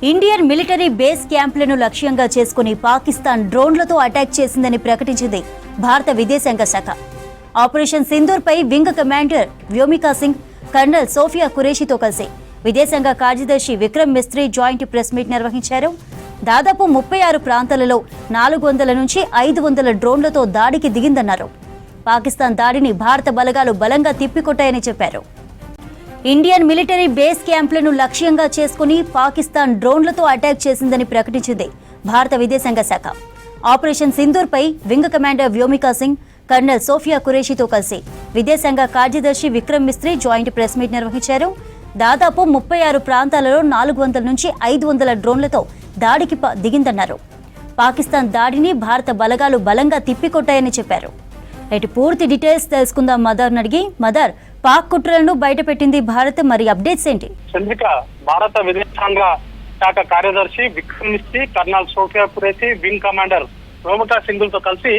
Indian military base క్యాంపులను లక్ష్యంగా చేసుకుని పాకిస్తాన్ డ్రోన్లతో అటాక్ చేసిందని ప్రకటించింది భారత విదేశాంగ శాఖ. ఆపరేషన్ సింధూర్ పై wing commander Vyomika Singh, colonel Sofia ఖురేషితో కలిసి విదేశాంగ కార్యదర్శి Vikram Misri joint press meet నిర్వహించారు. దాదాపు 36 ప్రాంతాలలో 400 నుంచి 500 డ్రోన్లతో దాడికి దిగిందన్నారు. పాకిస్తాన్ దాడిని భారత బలగాలు బలంగా తిప్పికొట్టాయని చెప్పారు. ఇండియన్ మిలిటరీ బేస్ క్యాంపులను లక్ష్యంగా చేసుకుని పాకిస్తాన్ డ్రోన్లతో అటాక్ చేసిందని ప్రకటించింది భారత విదేశాంగ శాఖ. ఆపరేషన్ సింధూర్ పై wing commander Vyomika Singh, colonel Sofia ఖురేషితో కలిసి విదేశాంగ కార్యదర్శి Vikram Misri joint press meet నిర్వహించారు. దాదాపు 36 ప్రాంతాలలో 400 నుంచి 500 డ్రోన్లతో దాడికి దిగిందన్నారు. పాకిస్తాన్ దాడిని భారత బలగాలు బలంగా తిప్పికొట్టాయని చెప్పారు. పూర్తి డీటెయిల్స్ తెలుసుకుందాం మదర్ అడిగి. మదర్, పాక్ కుట్రలను బయటపెట్టింది భారత్, మరి అప్డేట్స్ ఏంటి? చంద్రిక, భారత విదేశాంగ శాఖ కార్యదర్శి Vikram Misri, colonel Sofiya Qureshi, wing commander Vyomika Singh తో కలిసి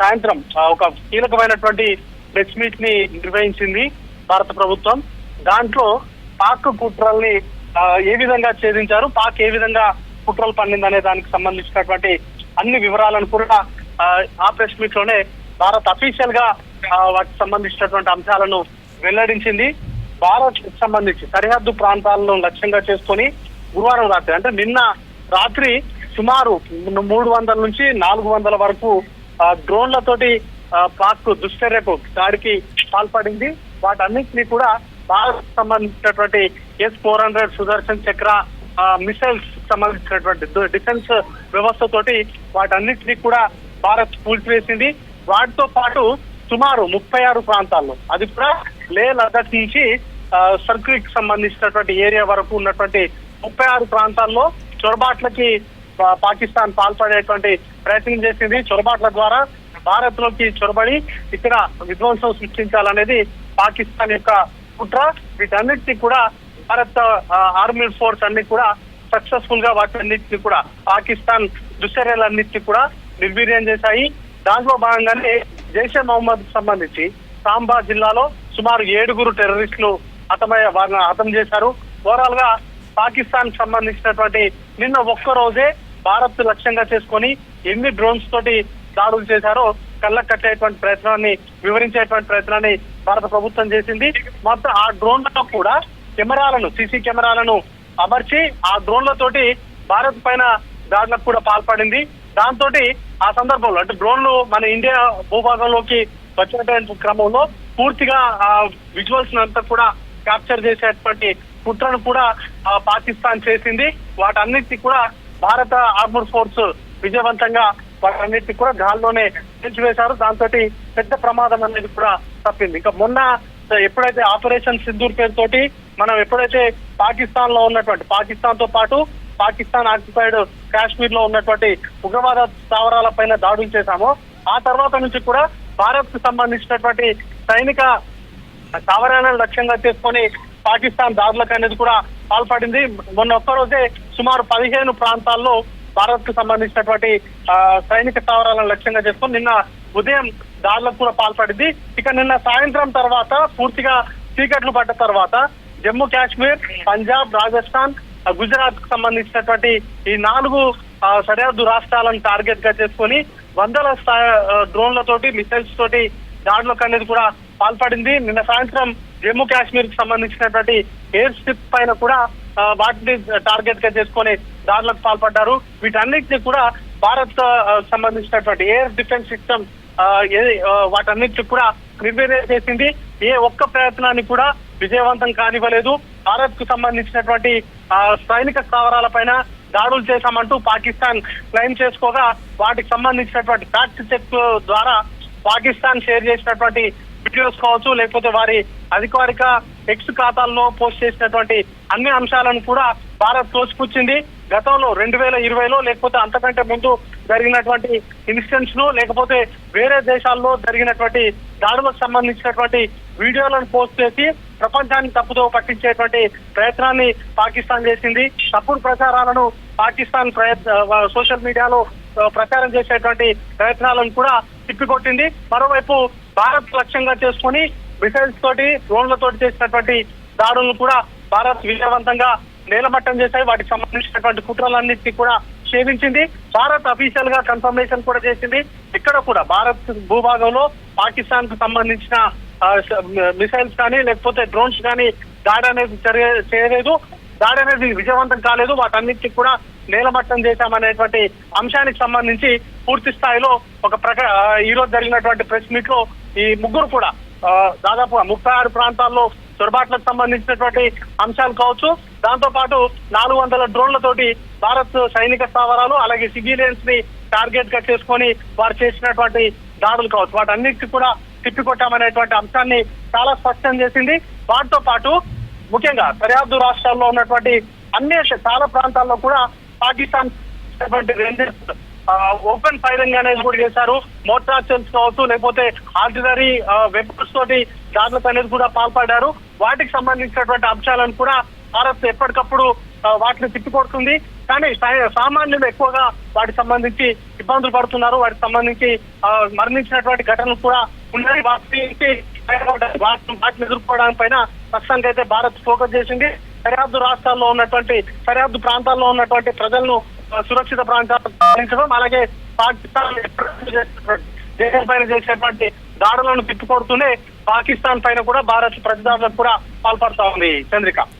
సాయంత్రం ఒక కీలకమైనటువంటి ప్రెస్ మీట్ ని నిర్వహించింది భారత ప్రభుత్వం. దాంట్లో పాక్ కుట్రల్ని ఏ విధంగా ఛేదించారు, పాక్ ఏ విధంగా కుట్రలు పన్నిందనే దానికి సంబంధించినటువంటి అన్ని వివరాలను కూడా ఆ ప్రెస్ మీట్ లోనే భారత్ అఫీషియల్ గా వాటికి సంబంధించినటువంటి అంశాలను వెల్లడించింది. భారత్ సంబంధించి సరిహద్దు ప్రాంతాలను లక్ష్యంగా చేసుకొని గురువారం రాత్రి, అంటే నిన్న రాత్రి సుమారు 300 నుంచి 400 వరకు డ్రోన్లతోటి పాక్ దుశ్చర్యకు దాడికి పాల్పడింది. వాటన్నింటినీ కూడా భారత్ సంబంధించినటువంటి S-400 సుదర్శన్ చక్ర మిసైల్స్ సంబంధించినటువంటి డిఫెన్స్ వ్యవస్థతోటి వాటన్నిటినీ కూడా భారత్ కూల్చివేసింది. వాటితో పాటు సుమారు 36 ప్రాంతాల్లో, అది కూడా లే లదాఖ్ నుంచి సర్క్రిక్ సంబంధించినటువంటి ఏరియా వరకు ఉన్నటువంటి 36 ప్రాంతాల్లో చొరబాట్లకి పాకిస్తాన్ పాల్పడేటువంటి ప్రయత్నం చేసింది. చొరబాట్ల ద్వారా భారత్ లోకి చొరబడి ఇక్కడ విధ్వంసం సృష్టించాలనేది పాకిస్తాన్ యొక్క కుట్ర. వీటన్నిటినీ కూడా భారత్ ఆర్మీ ఫోర్స్ అన్ని కూడా సక్సెస్ఫుల్ గా వాటన్నిటిని కూడా పాకిస్తాన్ దుశ్చర్యలన్నిటినీ కూడా నిర్వీర్యం చేశాయి. దాంట్లో భాగంగానే జైషే మహమ్మద్ సంబంధించి సాంబా జిల్లాలో సుమారు 7 టెర్రరిస్టులు వారిని హతం చేశారు. ఓవరాల్ గా పాకిస్తాన్ సంబంధించినటువంటి నిన్న ఒక్కరోజే భారత్ లక్ష్యంగా చేసుకొని ఎన్ని డ్రోన్స్ తోటి దాడులు చేశారో కళ్ళకు కట్టేటువంటి ప్రయత్నాన్ని, వివరించేటువంటి ప్రయత్నాన్ని భారత ప్రభుత్వం చేసింది. మొత్తం ఆ డ్రోన్లలో కూడా కెమెరాలను, సీసీ కెమెరాలను అమర్చి ఆ డ్రోన్లతోటి భారత్ పైన దాడులకు కూడా పాల్పడింది. దాంతో ఆ సందర్భంలో, అంటే డ్రోన్లు మన ఇండియా భూభాగంలోకి వచ్చినటువంటి క్రమంలో పూర్తిగా ఆ విజువల్స్ అంతా కూడా క్యాప్చర్ చేసేటువంటి కుట్రను కూడా పాకిస్తాన్ చేసింది. వాటన్నిటిని కూడా భారత ఆర్మర్ ఫోర్స్ విజయవంతంగా వాటన్నిటిని కూడా గాల్లోనే నిలిచివేశారు. దాంతో పెద్ద ప్రమాదం అనేది కూడా తప్పింది. ఇంకా మొన్న ఎప్పుడైతే ఆపరేషన్ సింధూర్ పేరుతోటి మనం ఎప్పుడైతే పాకిస్తాన్ లో ఉన్నటువంటి, పాకిస్తాన్ తో పాటు పాకిస్తాన్ ఆక్యుపైడ్ కాశ్మీర్ లో ఉన్నటువంటి ఉగ్రవాద స్థావరాల పైన దాడులు చేశామో, ఆ తర్వాత నుంచి కూడా భారత్ కు సంబంధించినటువంటి సైనిక స్థావరాలను లక్ష్యంగా చేసుకొని పాకిస్తాన్ దాడులకు అనేది కూడా పాల్పడింది. మొన్న ఒక్కరోజే సుమారు 15 ప్రాంతాల్లో భారత్ కు సంబంధించినటువంటి సైనిక స్థావరాలను లక్ష్యంగా చేసుకొని నిన్న ఉదయం దాడులకు కూడా పాల్పడింది. ఇక నిన్న సాయంత్రం తర్వాత పూర్తిగా చీకట్లు పడ్డ తర్వాత జమ్మూ కాశ్మీర్, పంజాబ్, రాజస్థాన్, గుజరాత్ కు సంబంధించినటువంటి ఈ 4 సరిహద్దు రాష్ట్రాలను టార్గెట్ గా చేసుకొని వందల డ్రోన్లతోటి, మిసైల్స్ తోటి దాడులకు అనేది కూడా పాల్పడింది. నిన్న సాయంత్రం జమ్మూ కాశ్మీర్ కి సంబంధించినటువంటి ఎయిర్ స్ట్రిప్ పైన కూడా వాటిని టార్గెట్ గా చేసుకొని దాడులకు పాల్పడ్డారు. వీటన్నిటిని కూడా భారత్ సంబంధించినటువంటి ఎయిర్ డిఫెన్స్ సిస్టమ్ వాటన్నిటిని కూడా నిర్వీర్యం చేసింది. ఏ ఒక్క ప్రయత్నాన్ని కూడా విజయవంతం కానివ్వలేదు. భారత్ కు సంబంధించినటువంటి సైనిక స్థావరాల పైన దాడులు చేశామంటూ పాకిస్తాన్ క్లెయిమ్ చేసుకోగా, వాటికి సంబంధించినటువంటి ఫ్యాక్ట్ చెక్ ద్వారా పాకిస్తాన్ షేర్ చేసినటువంటి వీడియోస్ కావచ్చు, లేకపోతే వారి అధికారిక ఎక్స్ ఖాతాల్లో పోస్ట్ చేసినటువంటి అన్ని అంశాలను కూడా భారత్ తోసిపుచ్చింది. గతంలో 2020లో లేకపోతే అంతకంటే ముందు జరిగినటువంటి ఇన్సిడెంట్స్ ను, లేకపోతే వేరే దేశాల్లో జరిగినటువంటి దాడులకు సంబంధించినటువంటి వీడియోలను పోస్ట్ చేసి ప్రపంచాన్ని తప్పుదో పట్టించేటువంటి ప్రయత్నాన్ని పాకిస్తాన్ చేసింది. తప్పుడు ప్రచారాలను పాకిస్తాన్ సోషల్ మీడియాలో ప్రచారం చేసేటువంటి ప్రయత్నాలను కూడా తిప్పికొట్టింది. మరోవైపు భారత్ లక్ష్యంగా చేసుకుని మిసైల్స్ తోటి, డ్రోన్లతోటి చేసినటువంటి దాడులను కూడా భారత్ విజయవంతంగా నేలమట్టం చేశాయి. వాటికి సంబంధించినటువంటి కుట్రలన్నింటినీ కూడా ఛేదించింది. భారత్ అఫీషియల్ గా కన్ఫర్మేషన్ కూడా చేసింది. ఇక్కడ కూడా భారత్ భూభాగంలో పాకిస్తాన్ కు సంబంధించిన మిసైల్స్ కానీ లేకపోతే డ్రోన్స్ కానీ దాడి అనేది చేయలేదు. దాడి అనేది విజయవంతం కాలేదు. వాటన్నిటికీ కూడా నేలమట్టం చేశామనేటువంటి అంశానికి సంబంధించి పూర్తి స్థాయిలో ఈ రోజు జరిగినటువంటి ప్రెస్ మీట్ లో ఈ ముగ్గురు కూడా దాదాపు 36 ప్రాంతాల్లో చొరబాట్లకు సంబంధించినటువంటి అంశాలు కావచ్చు, దాంతో పాటు 400 డ్రోన్లతోటి భారత్ సైనిక స్థావరాలు అలాగే సివిలియన్స్ ని టార్గెట్ గా చేసుకొని వారు చేసినటువంటి దాడులు కావచ్చు, వాటన్నిటికీ కూడా తిప్పికొట్టామనేటువంటి అంశాన్ని చాలా స్పష్టం చేసింది. వాటితో పాటు ముఖ్యంగా సరిహద్దు రాష్ట్రాల్లో ఉన్నటువంటి చాలా ప్రాంతాల్లో కూడా పాకిస్తాన్ రేంజర్స్ ఓపెన్ ఫైరింగ్ అనేది కూడా చేశారు. మోటార్ షెల్స్ కావచ్చు లేకపోతే ఆర్టిలరీ వెపన్స్ తోటి దాడులకు అనేది కూడా పాల్పడ్డారు. వాటికి సంబంధించినటువంటి అంశాలను కూడా భారత్ ఎప్పటికప్పుడు వాటిని తిప్పికొడుతుంది. కానీ సామాన్యులు ఎక్కువగా వాటికి సంబంధించి ఇబ్బందులు పడుతున్నారు. వాటికి సంబంధించి మరణించినటువంటి ఘటనలు కూడా ఉన్నాయి. వాటిని ఎదుర్కోవడానికి పైన ప్రస్తుతానికి అయితే భారత్ ఫోకస్ చేసింది. సరిహద్దు రాష్ట్రాల్లో ఉన్నటువంటి సరిహద్దు ప్రాంతాల్లో ఉన్నటువంటి ప్రజలను సురక్షిత ప్రాంతాలకు తరలించడం, అలాగే పాకిస్తాన్ దేశం పైన చేసేటువంటి దాడులను తిప్పికొడుతూనే పాకిస్తాన్ పైన కూడా భారత్ ప్రతిదాడులకు కూడా పాల్పడుతా ఉంది. చంద్రిక.